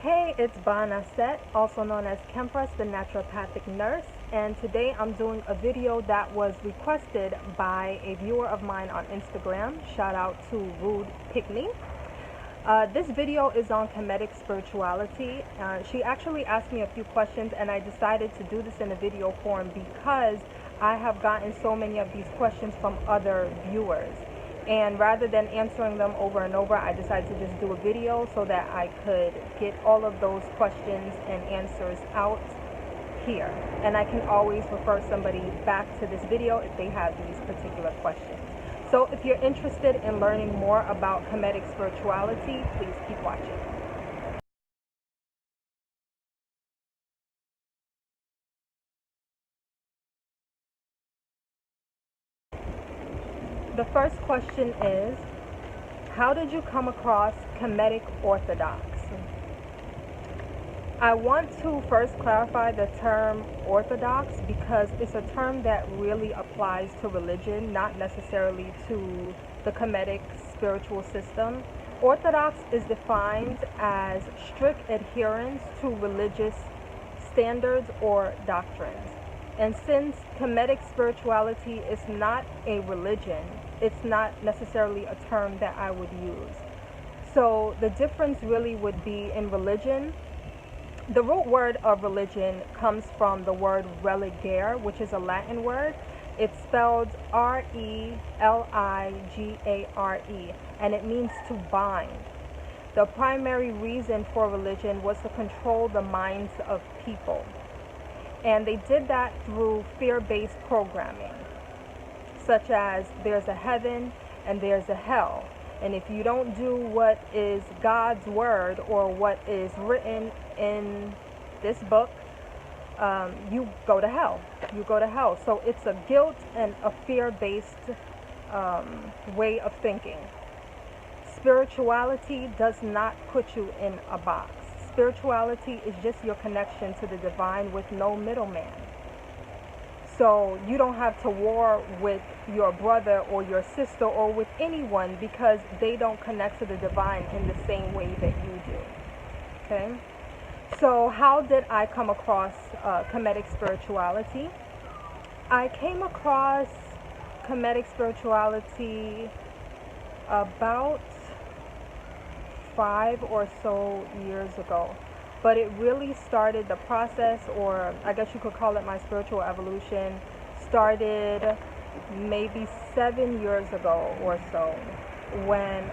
Hey, it's BaNAuset, also known as Kempress, the naturopathic nurse, and today I'm doing a video that was requested by a viewer of mine on Instagram. Shout out to Rude Pickney. This video is on Kemetic Spirituality. She actually asked me a few questions, and I decided to do this in a video form because I have gotten so many of these questions from other viewers. And rather than answering them over and over, I decided to just do a video so that I could get all of those questions and answers out here. And I can always refer somebody back to this video if they have these particular questions. So if you're interested in learning more about Kemetic Spirituality, please keep watching. The first question is, how did you come across Kemetic Orthodox? I want to first clarify the term Orthodox because it's a term that really applies to religion, not necessarily to the Kemetic spiritual system. Orthodox is defined as strict adherence to religious standards or doctrines. And since Kemetic spirituality is not a religion, it's not necessarily a term that I would use. So the difference really would be in religion. The root word of religion comes from the word religare, which is a Latin word. It's spelled R-E-L-I-G-A-R-E, and it means to bind. The primary reason for religion was to control the minds of people. And they did that through fear-based programming, such as there's a heaven and there's a hell. And if you don't do what is God's word or what is written in this book, you go to hell. You go to hell. So it's a guilt and a fear-based way of thinking. Spirituality does not put you in a box. Spirituality is just your connection to the divine with no middleman. So you don't have to war with your brother or your sister or with anyone because they don't connect to the divine in the same way that you do. Okay? So how did I come across Kemetic spirituality? I came across Kemetic spirituality about 5 or so years ago. But it really started, the process, or I guess you could call it my spiritual evolution, started maybe 7 years ago or so, when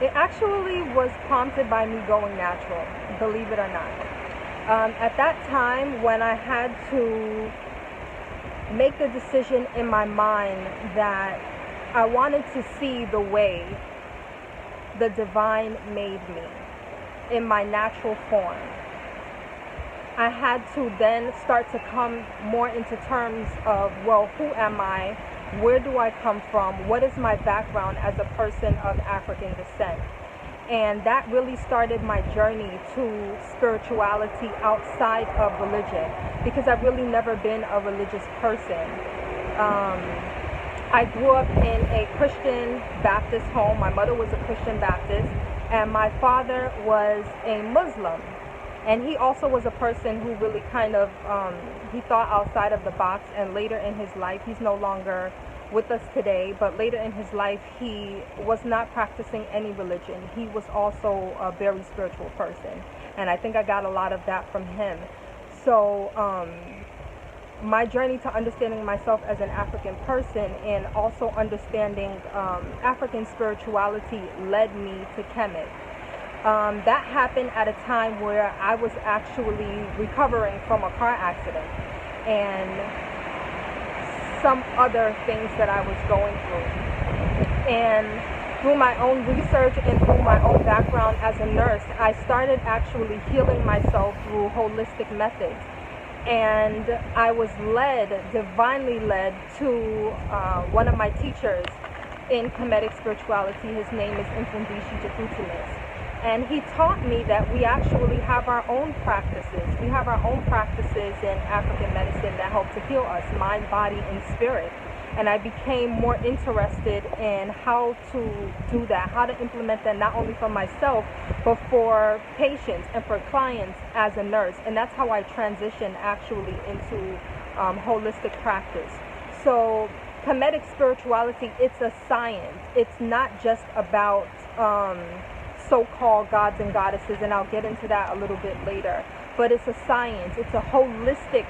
it actually was prompted by me going natural, believe it or not. At that time, when I had to make the decision in my mind that I wanted to see the way the divine made me in my natural form, I had to then start to come more into terms of, well, who am I? Where do I come from? What is my background as a person of African descent? And that really started my journey to spirituality outside of religion, because I've really never been a religious person. I grew up in a Christian Baptist home. My mother was a Christian Baptist, and my father was a Muslim. And he also was a person who really kind of, he thought outside of the box. And later in his life, he's no longer with us today, but later in his life, he was not practicing any religion. He was also a very spiritual person. And I think I got a lot of that from him. So, my journey to understanding myself as an African person and also understanding African spirituality led me to Kemet. That happened at a time where I was actually recovering from a car accident and some other things that I was going through. And through my own research and through my own background as a nurse, I started actually healing myself through holistic methods. And I was led, divinely led, to one of my teachers in Kemetic spirituality. His name is and he taught me that we actually have our own practices. We have our own practices in African medicine that help to heal us, mind, body, and spirit. And I became more interested in how to do that, how to implement that, not only for myself, but for patients and for clients as a nurse. And that's how I transitioned actually into holistic practice. So Kemetic spirituality, it's a science. It's not just about so-called gods and goddesses, and I'll get into that a little bit later. But it's a science. It's a holistic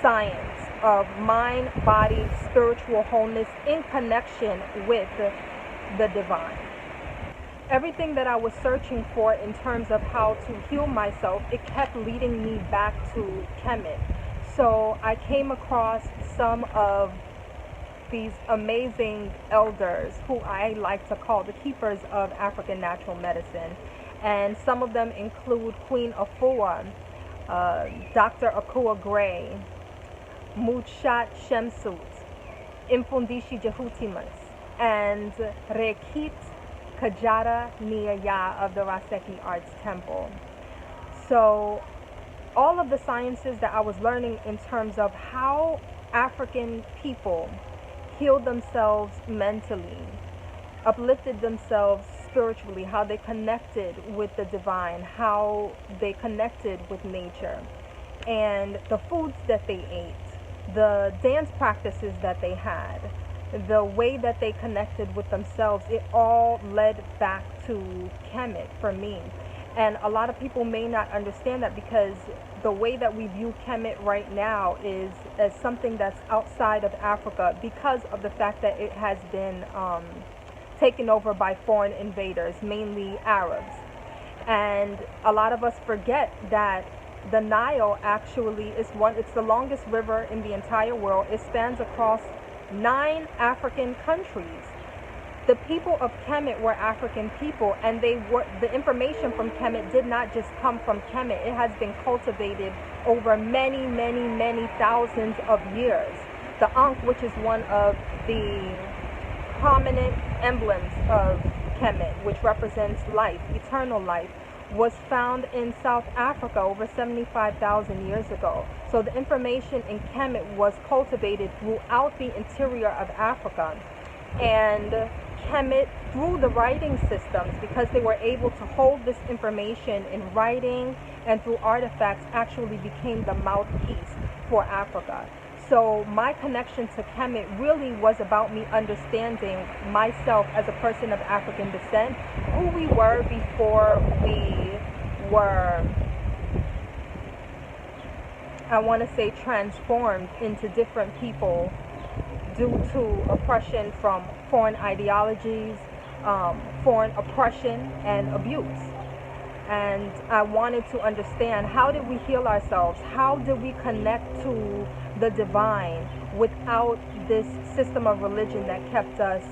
science of mind, body, spiritual wholeness in connection with the divine. Everything that I was searching for in terms of how to heal myself, it kept leading me back to Kemet. So I came across some of these amazing elders who I like to call the keepers of African natural medicine. And some of them include Queen Afua, Dr. Akua Gray, Muchat Shemsut, Imfundishi Jehutimus, and Rekit Kajara Niyaya of the Raseki Arts Temple. So all of the sciences that I was learning in terms of how African people healed themselves mentally, uplifted themselves spiritually, how they connected with the divine, how they connected with nature, and the foods that they ate, the dance practices that they had, the way that they connected with themselves, it all led back to Kemet for me. And a lot of people may not understand that, because the way that we view Kemet right now is as something that's outside of Africa, because of the fact that it has been taken over by foreign invaders, mainly Arabs. And a lot of us forget that the Nile actually is it's the longest river in the entire world. It spans across 9 African countries. The people of Kemet were African people, and the information from Kemet did not just come from Kemet. It has been cultivated over many, many, many thousands of years. The Ankh, which is one of the prominent emblems of Kemet, which represents life, eternal life, was found in South Africa over 75,000 years ago. So the information in Kemet was cultivated throughout the interior of Africa. And Kemet, through the writing systems, because they were able to hold this information in writing and through artifacts, actually became the mouthpiece for Africa. So my connection to Kemet really was about me understanding myself as a person of African descent, who we were before we were, I want to say, transformed into different people due to oppression from foreign ideologies, foreign oppression and abuse. And I wanted to understand, how did we heal ourselves? How did we connect to the divine without this system of religion that kept us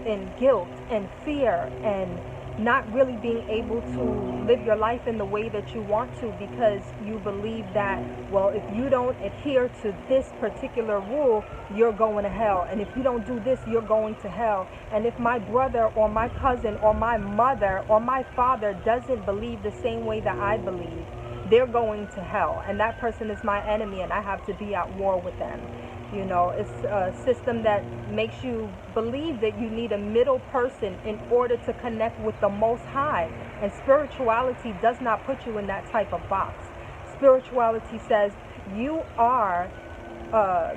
in guilt and fear and not really being able to live your life in the way that you want to, because you believe that, well, if you don't adhere to this particular rule, you're going to hell. And if you don't do this, you're going to hell. And if my brother or my cousin or my mother or my father doesn't believe the same way that I believe, they're going to hell. And that person is my enemy, and I have to be at war with them. You know, it's a system that makes you believe that you need a middle person in order to connect with the Most High. And spirituality does not put you in that type of box. Spirituality says you are a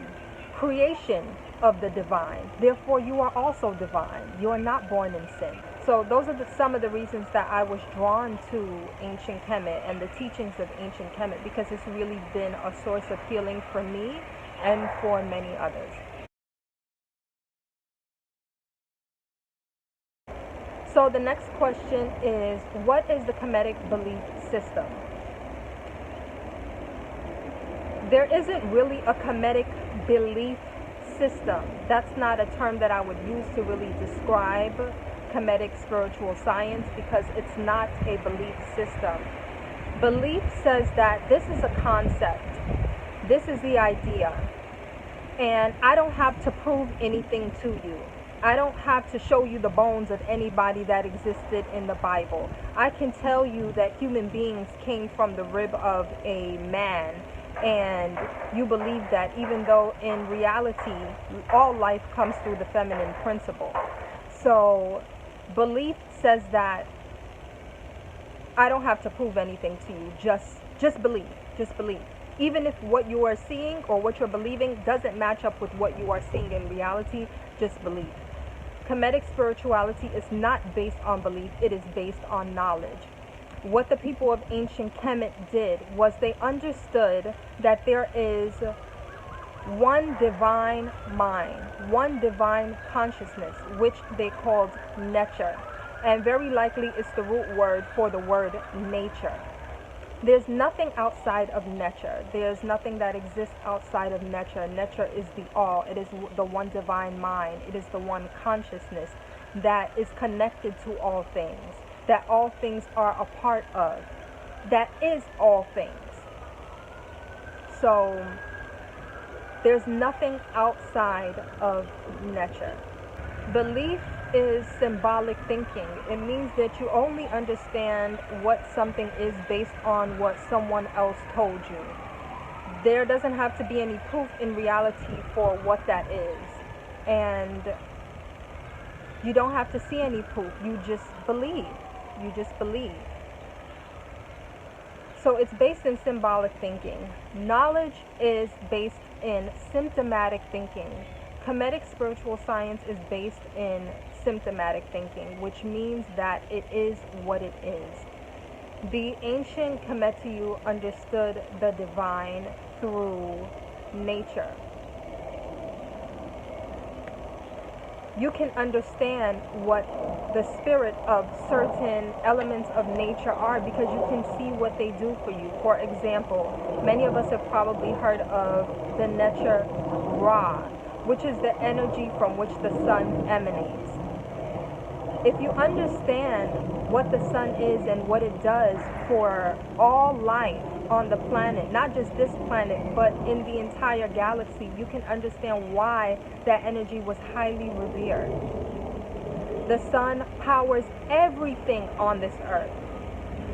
creation of the divine. Therefore, you are also divine. You are not born in sin. So those are some of the reasons that I was drawn to ancient Kemet and the teachings of ancient Kemet, because it's really been a source of healing for me and for many others. So the next question is, what is the Kemetic belief system? There isn't really a Kemetic belief system. That's not a term that I would use to really describe Kemetic spiritual science, because it's not a belief system. Belief says that this is a concept. This is the idea, and I don't have to prove anything to you. I don't have to show you the bones of anybody that existed in the Bible. I can tell you that human beings came from the rib of a man, And you believe that, even though in reality all life comes through the feminine principle. So belief says that I don't have to prove anything to you, just believe, just believe. Even if what you are seeing or what you're believing doesn't match up with what you are seeing in reality, just believe. Kemetic spirituality is not based on belief, it is based on knowledge. What the people of ancient Kemet did was they understood that there is one divine mind, one divine consciousness, which they called nature. And very likely it's the root word for the word nature. There's nothing outside of nature. There's nothing that exists outside of nature. Nature is the all. It is the one divine mind. It is the one consciousness that is connected to all things, that all things are a part of, that is all things. So there's nothing outside of nature. Belief is symbolic thinking. It means that you only understand what something is based on what someone else told you. There doesn't have to be any proof in reality for what that is. And you don't have to see any proof. You just believe. You just believe. So it's based in symbolic thinking. Knowledge is based in symptomatic thinking. Kemetic spiritual science is based in symptomatic thinking, which means that it is what it is. The ancient Kemetiu understood the divine through nature. You can understand what the spirit of certain elements of nature are because you can see what they do for you. For example, many of us have probably heard of the nature Ra, which is the energy from which the sun emanates. If you understand what the sun is and what it does for all life on the planet, not just this planet, but in the entire galaxy, you can understand why that energy was highly revered. The sun powers everything on this earth.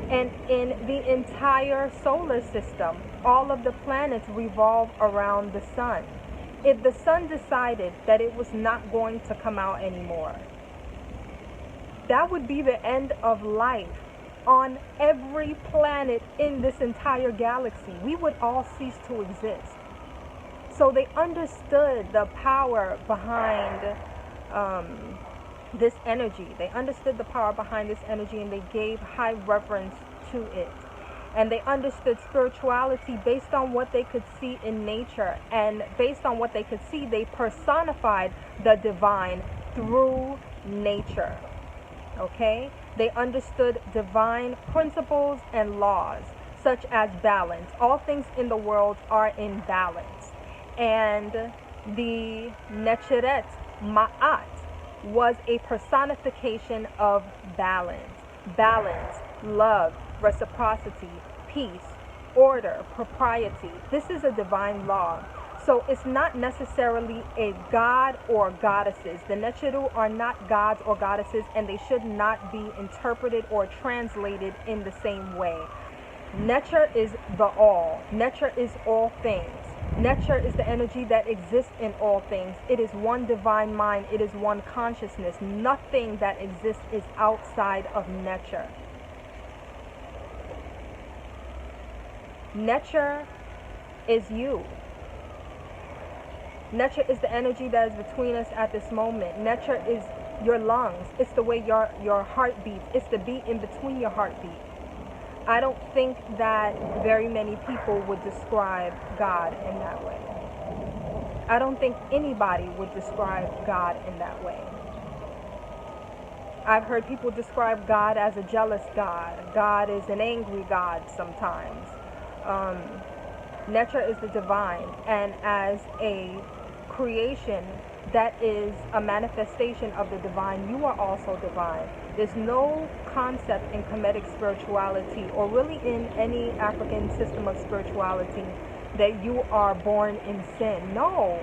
And in the entire solar system, all of the planets revolve around the sun. If the sun decided that it was not going to come out anymore, that would be the end of life on every planet in this entire galaxy. We would all cease to exist. So they understood the power behind this energy. They understood the power behind this energy, and they gave high reverence to it. And they understood spirituality based on what they could see in nature. And based on what they could see, they personified the divine through nature. Okay? They understood divine principles and laws, such as balance. All things in the world are in balance. And the Necheret Ma'at was a personification of balance. Balance, love, reciprocity, peace, order, propriety. This is a divine law. So it's not necessarily a god or goddesses. The Necheru are not gods or goddesses, and they should not be interpreted or translated in the same way. Necher is the all. Necher is all things. Necher is the energy that exists in all things. It is one divine mind. It is one consciousness. Nothing that exists is outside of Necher. Necher is you. Necher is the energy that is between us at this moment. Necher is your lungs. It's the way your heart beats. It's the beat in between your heartbeat. I don't think that very many people would describe God in that way. I don't think anybody would describe God in that way. I've heard people describe God as a jealous God. God is an angry God sometimes. Necher is the divine, and as a creation that is a manifestation of the divine, you are also divine. There's no concept in Kemetic spirituality, or really in any African system of spirituality, that you are born in sin. No.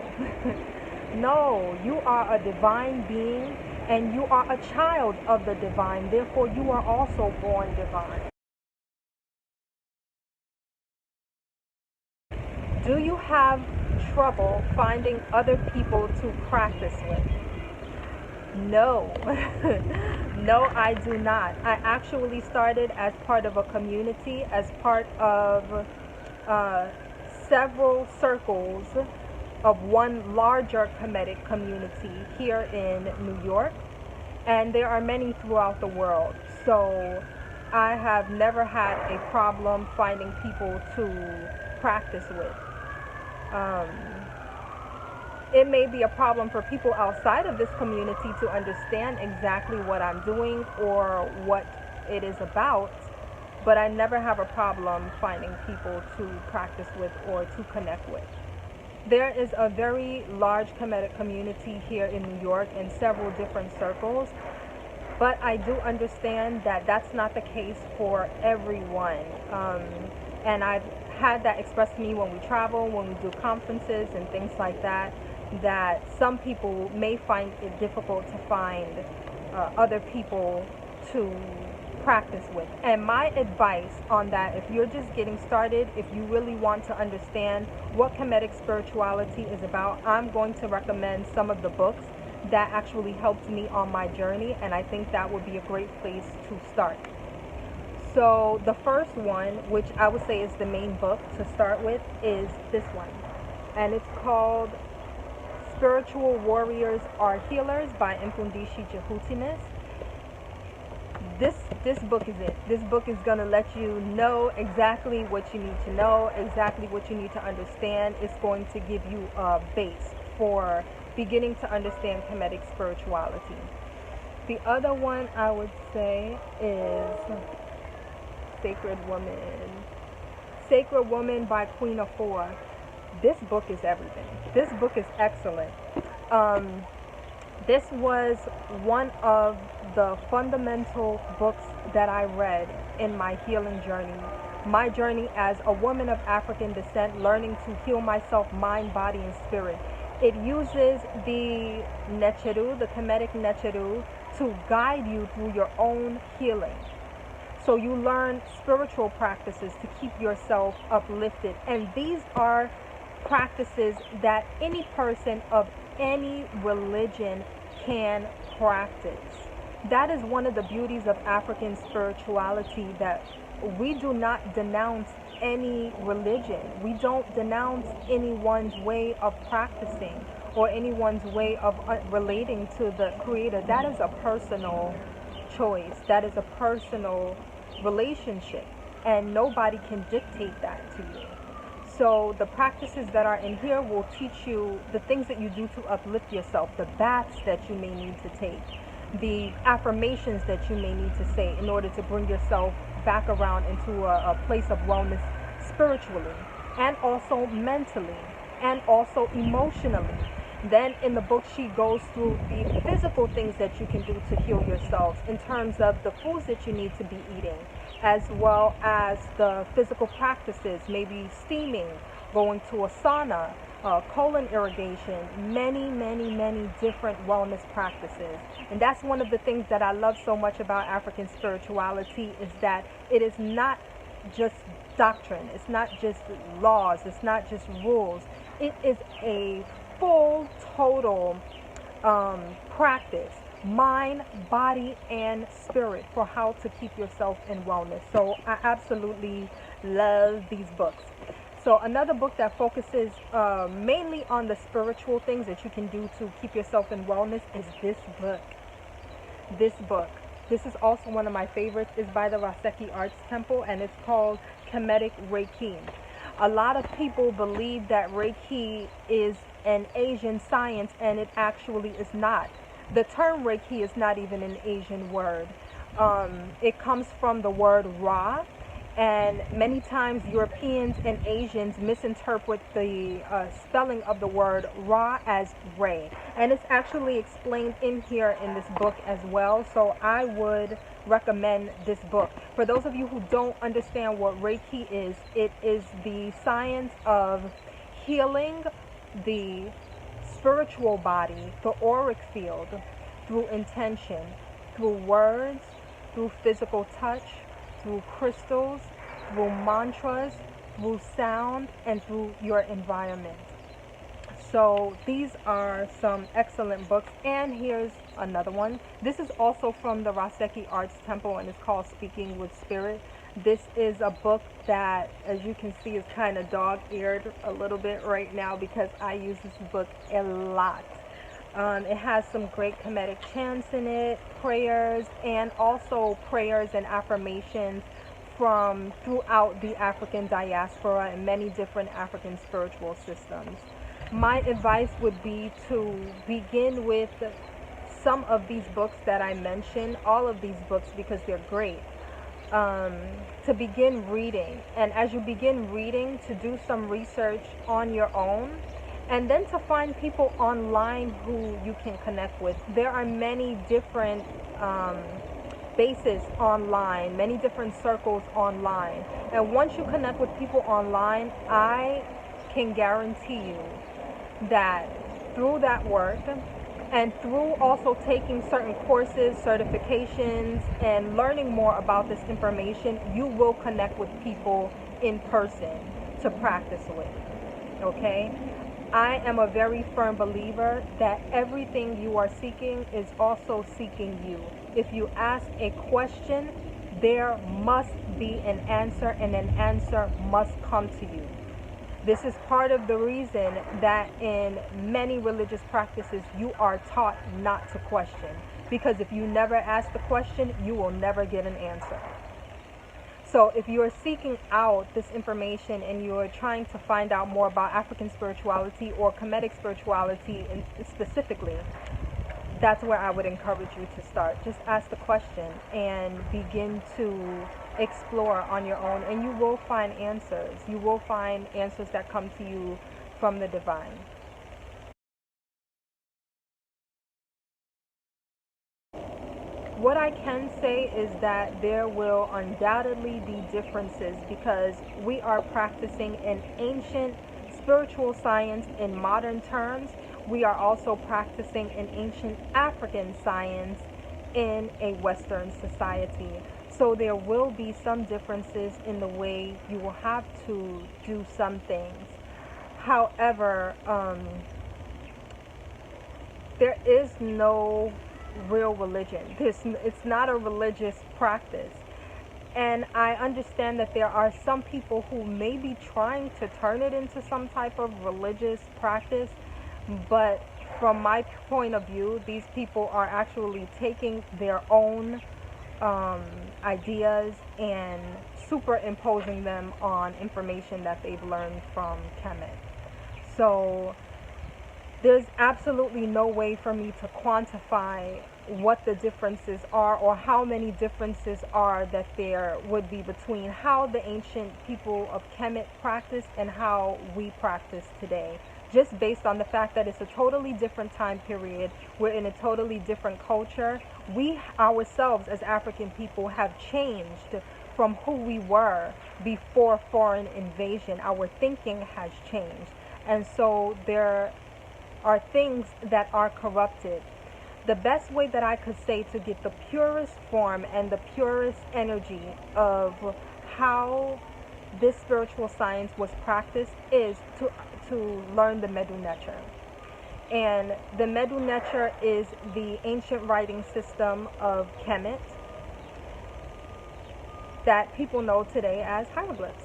No, you are a divine being, and you are a child of the divine. Therefore, you are also born divine. Do you have trouble finding other people to practice with? No. No, I do not. I actually started as part of a community, as part of several circles of one larger Kemetic community here in New York, and there are many throughout the world. So I have never had a problem finding people to practice with. It may be a problem for people outside of this community to understand exactly what I'm doing or what it is about, but I never have a problem finding people to practice with or to connect with. There is a very large Kemetic community here in New York in several different circles, but I do understand that that's not the case for everyone. And I've had that expressed to me when we travel, when we do conferences and things like that, that some people may find it difficult to find other people to practice with. And my advice on that, if you're just getting started, if you really want to understand what Kemetic spirituality is about, I'm going to recommend some of the books that actually helped me on my journey, and I think that would be a great place to start. So the first one, which I would say is the main book to start with, is this one, and it's called Spiritual Warriors Are Healers by Mfundishi Jehutimus. This book is it. This book is going to let you know exactly what you need to know, exactly what you need to understand. It's going to give you a base for beginning to understand Kemetic spirituality. The other one I would say is Sacred Woman by Queen of Four. This book is everything. This book is excellent. This was one of the fundamental books that I read in my healing journey. My journey as a woman of African descent, learning to heal myself, mind, body, and spirit. It uses the Necheru, the Kemetic Necheru, to guide you through your own healing. So you learn spiritual practices to keep yourself uplifted. And these are practices that any person of any religion can practice. That is one of the beauties of African spirituality, that we do not denounce any religion. We don't denounce anyone's way of practicing or anyone's way of relating to the Creator. That is a personal choice. That is a personal relationship, and nobody can dictate that to you. So the practices that are in here will teach you the things that you do to uplift yourself, the baths that you may need to take, the affirmations that you may need to say in order to bring yourself back around into a place of wellness spiritually, and also mentally, and also emotionally. Then in the book, she goes through the physical things that you can do to heal yourselves in terms of the foods that you need to be eating, as well as the physical practices, maybe steaming, going to a sauna, colon irrigation, many different wellness practices. And that's one of the things that I love so much about African spirituality, is that it is not just doctrine, it's not just laws, it's not just rules. It is a full, total practice, mind, body, and spirit, for how to keep yourself in wellness. So I absolutely love these books. So another book that focuses mainly on the spiritual things that you can do to keep yourself in wellness is this book. This is also one of my favorites. It's by the Raseki Arts Temple, and it's called Kemetic Reiki. A lot of people believe that Reiki is an Asian science, and it actually is not. The term Reiki is not even an Asian word. It comes from the word Ra, and many times Europeans and Asians misinterpret the spelling of the word Ra as Ray, and it's actually explained in here in this book as well. So I would recommend this book. For those of you who don't understand what Reiki is, it is the science of healing the spiritual body, the auric field, through intention, through words, through physical touch, through crystals, through mantras, through sound and through your environment. So these are some excellent books, and here's another one. This is also from the Raseki Arts Temple, and it's called Speaking with Spirit. This is a book that, as you can see, is kind of dog-eared a little bit right now because I use this book a lot. It has some great Kemetic chants in it, prayers, and also prayers and affirmations from throughout the African diaspora and many different African spiritual systems. My advice would be to begin with some of these books that I mentioned, all of these books, because they're great. To begin reading, and as you begin reading, to do some research on your own, and then to find people online who you can connect with. There are many different bases online, many different circles online, and once you connect with people online, I can guarantee you that through that work and through also taking certain courses, certifications, and learning more about this information, you will connect with people in person to practice with. Okay? I am a very firm believer that everything you are seeking is also seeking you. If you ask a question, there must be an answer, and an answer must come to you. This is part of the reason that in many religious practices you are taught not to question. Because if you never ask the question, you will never get an answer. So if you are seeking out this information and you are trying to find out more about African spirituality or Kemetic spirituality specifically, that's where I would encourage you to start. Just ask the question and begin to explore on your own, and you will find answers. You will find answers that come to you from the divine. What I can say is that there will undoubtedly be differences because we are practicing an ancient spiritual science in modern terms. We are also practicing an ancient African science in a Western society. So there will be some differences in the way you will have to do some things. However, there is no real religion. It's not a religious practice. And I understand that there are some people who may be trying to turn it into some type of religious practice, but from my point of view, these people are actually taking their own ideas and superimposing them on information that they've learned from Kemet. So there's absolutely no way for me to quantify what the differences are or how many differences are that there would be between how the ancient people of Kemet practiced and how we practice today. Just based on the fact that it's a totally different time period, we're in a totally different culture. We ourselves as African people have changed from who we were before foreign invasion. Our thinking has changed. And so there are things that are corrupted. The best way that I could say to get the purest form and the purest energy of how this spiritual science was practiced is to learn the Medu Neter. And the Medu Neter is the ancient writing system of Kemet that people know today as hieroglyphs.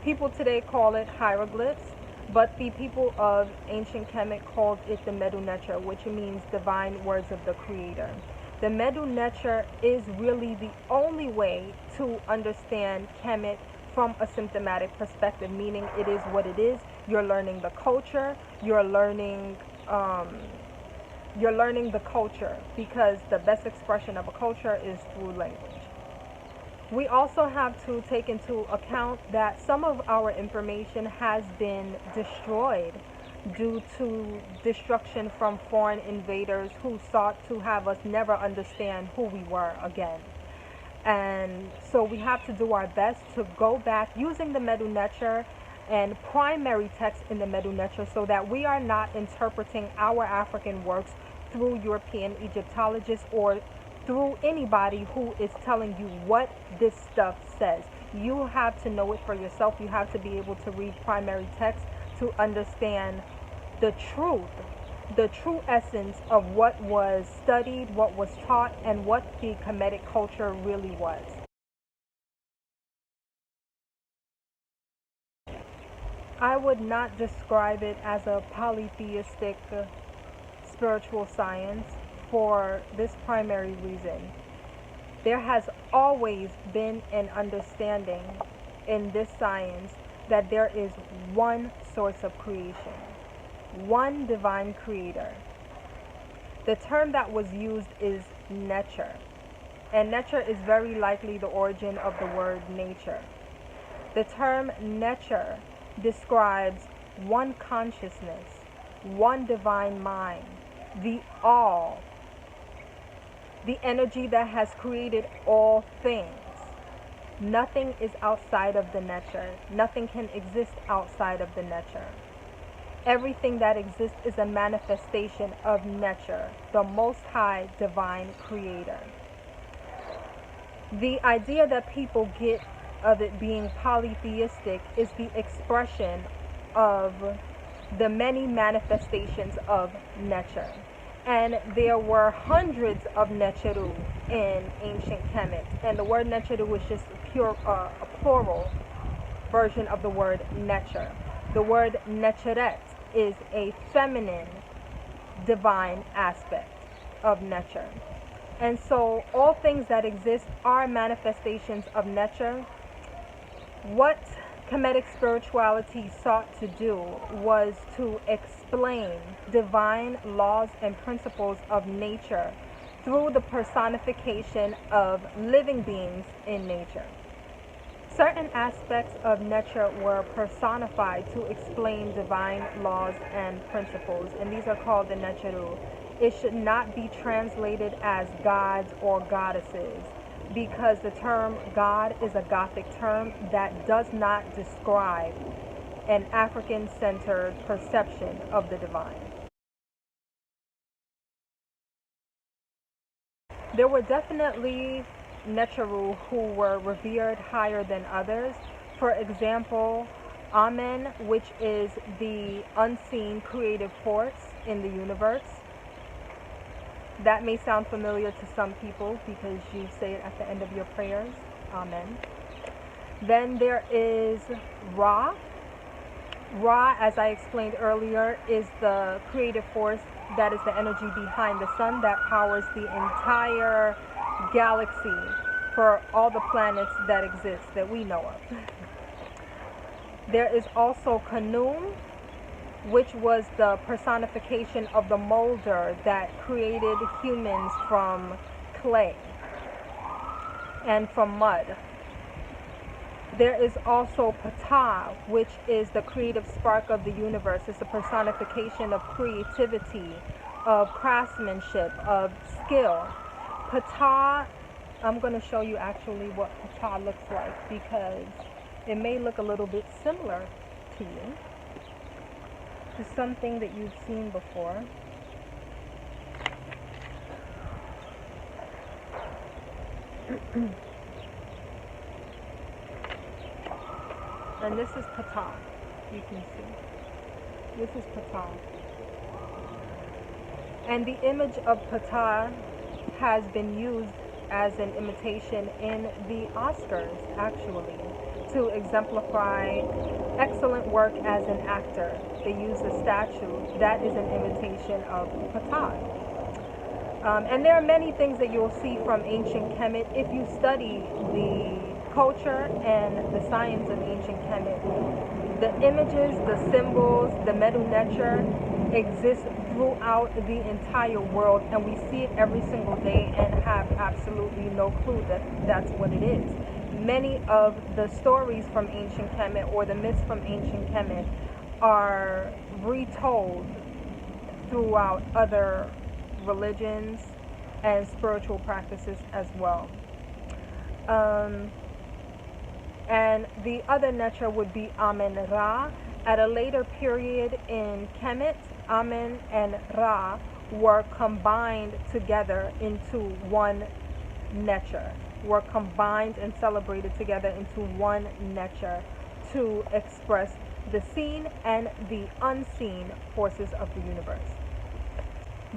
People today call it hieroglyphs, but the people of ancient Kemet called it the Medu Neter, which means divine words of the Creator. The Medu Neter is really the only way to understand Kemet from a symptomatic perspective, meaning it is what it is. You're learning the culture. You're learning the culture, because the best expression of a culture is through language. We also have to take into account that some of our information has been destroyed due to destruction from foreign invaders who sought to have us never understand who we were again. And so we have to do our best to go back using the Medu Neter and primary text in the Medu Neter so that we are not interpreting our African works through European Egyptologists or through anybody who is telling you what this stuff says. You have to know it for yourself. You have to be able to read primary text to understand the true essence of what was studied, what was taught, and what the Kemetic culture really was. I would not describe it as a polytheistic spiritual science for this primary reason. There has always been an understanding in this science that there is one source of creation, one divine creator. The term that was used is nature, and nature is very likely the origin of the word nature. The term nature describes one consciousness, one divine mind, the all, the energy that has created all things. Nothing is outside of the nature. Nothing can exist outside of the nature. Everything that exists is a manifestation of nature, the Most High Divine Creator. The idea that people get of it being polytheistic is the expression of the many manifestations of nature. And there were hundreds of Necheru in ancient Kemet. And the word Necheru is just a plural version of the word nature. The word Necheret is a feminine divine aspect of nature. And so all things that exist are manifestations of nature. What Kemetic spirituality sought to do was to explain divine laws and principles of nature through the personification of living beings in nature. Certain aspects of nature were personified to explain divine laws and principles, and these are called the Necheru. It should not be translated as gods or goddesses, because the term God is a Gothic term that does not describe an African-centered perception of the divine. There were definitely Necheru who were revered higher than others. For example, Amen, which is the unseen creative force in the universe. That may sound familiar to some people because you say it at the end of your prayers. Amen. Then there is Ra. Ra, as I explained earlier, is the creative force that is the energy behind the sun that powers the entire galaxy for all the planets that exist that we know of. There is also Khnum, which was the personification of the molder that created humans from clay and from mud. There is also Ptah, which is the creative spark of the universe. It's a personification of creativity, of craftsmanship, of skill. Ptah, I'm going to show you actually what Ptah looks like because it may look a little bit similar to you. It's something that you've seen before. And this is Ptah, you can see. This is Ptah. And the image of Ptah has been used as an imitation in the Oscars, actually, to exemplify excellent work as an actor. They use a statue that is an imitation of Ptah. And there are many things that you'll see from ancient Kemet. If you study the culture and the science of ancient Kemet, the images, the symbols, the Medu Nature exist throughout the entire world, and we see it every single day and have absolutely no clue that that's what it is. Many of the stories from ancient Kemet or the myths from ancient Kemet are retold throughout other religions and spiritual practices as well. And the other nature would be Amen Ra. At a later period in Kemet, Amen and Ra were combined together into one nature. were combined and celebrated together into one nature to express the seen and the unseen forces of the universe.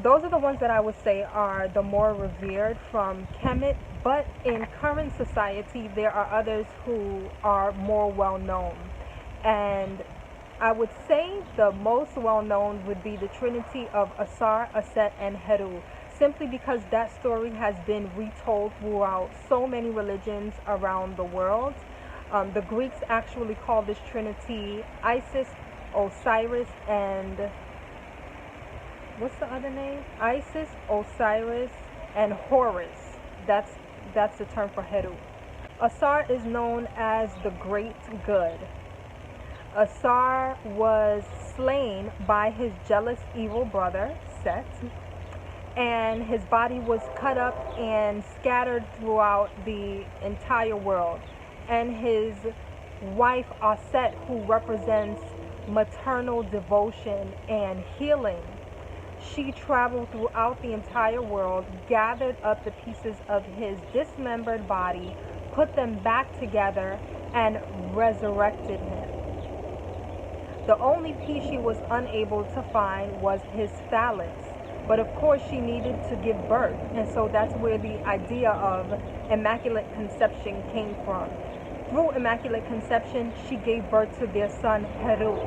Those are the ones that I would say are the more revered from Kemet, but in current society there are others who are more well known. And I would say the most well known would be the Trinity of Asar, Aset, and Heru, simply because that story has been retold throughout so many religions around the world. The Greeks actually call this Trinity Isis, Osiris, and what's the other name? Isis, Osiris, and Horus. That's the term for Heru. Asar is known as the Great Good. Asar was slain by his jealous evil brother, Set, and his body was cut up and scattered throughout the entire world. And his wife, Aset, who represents maternal devotion and healing, she traveled throughout the entire world, gathered up the pieces of his dismembered body, put them back together, and resurrected him. The only piece she was unable to find was his phallus. But of course she needed to give birth, and so that's where the idea of Immaculate Conception came from. Through Immaculate Conception, she gave birth to their son Heru.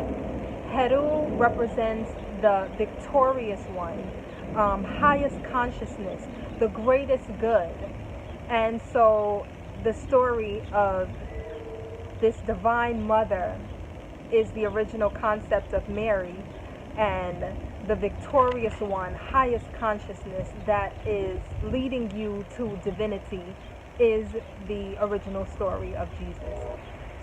Heru represents the victorious one, highest consciousness, the greatest good. And so the story of this divine mother is the original concept of Mary, and the victorious one, highest consciousness that is leading you to divinity is the original story of Jesus.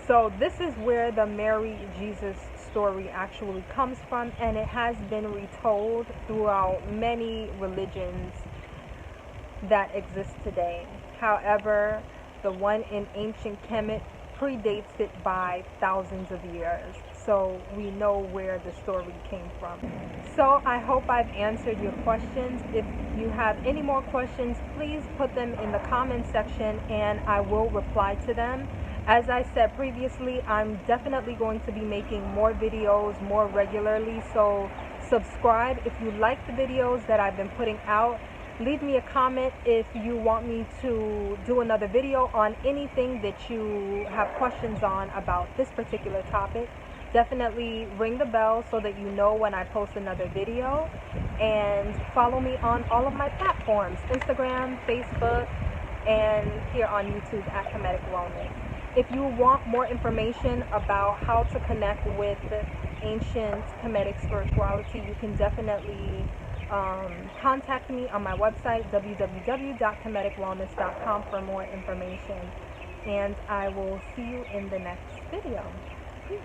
So this is where the Mary Jesus story actually comes from, and it has been retold throughout many religions that exist today. However, the one in ancient Kemet predates it by thousands of years, so we know where the story came from. So I hope I've answered your questions. If you have any more questions, please put them in the comment section and I will reply to them. As I said previously, I'm definitely going to be making more videos more regularly, so subscribe if you like the videos that I've been putting out. Leave me a comment if you want me to do another video on anything that you have questions on about this particular topic. Definitely ring the bell so that you know when I post another video, and follow me on all of my platforms, Instagram, Facebook, and here on YouTube at Kemetic Wellness. If you want more information about how to connect with ancient Kemetic spirituality, you can definitely contact me on my website, www.kemeticwellness.com, for more information. And I will see you in the next video. Peace.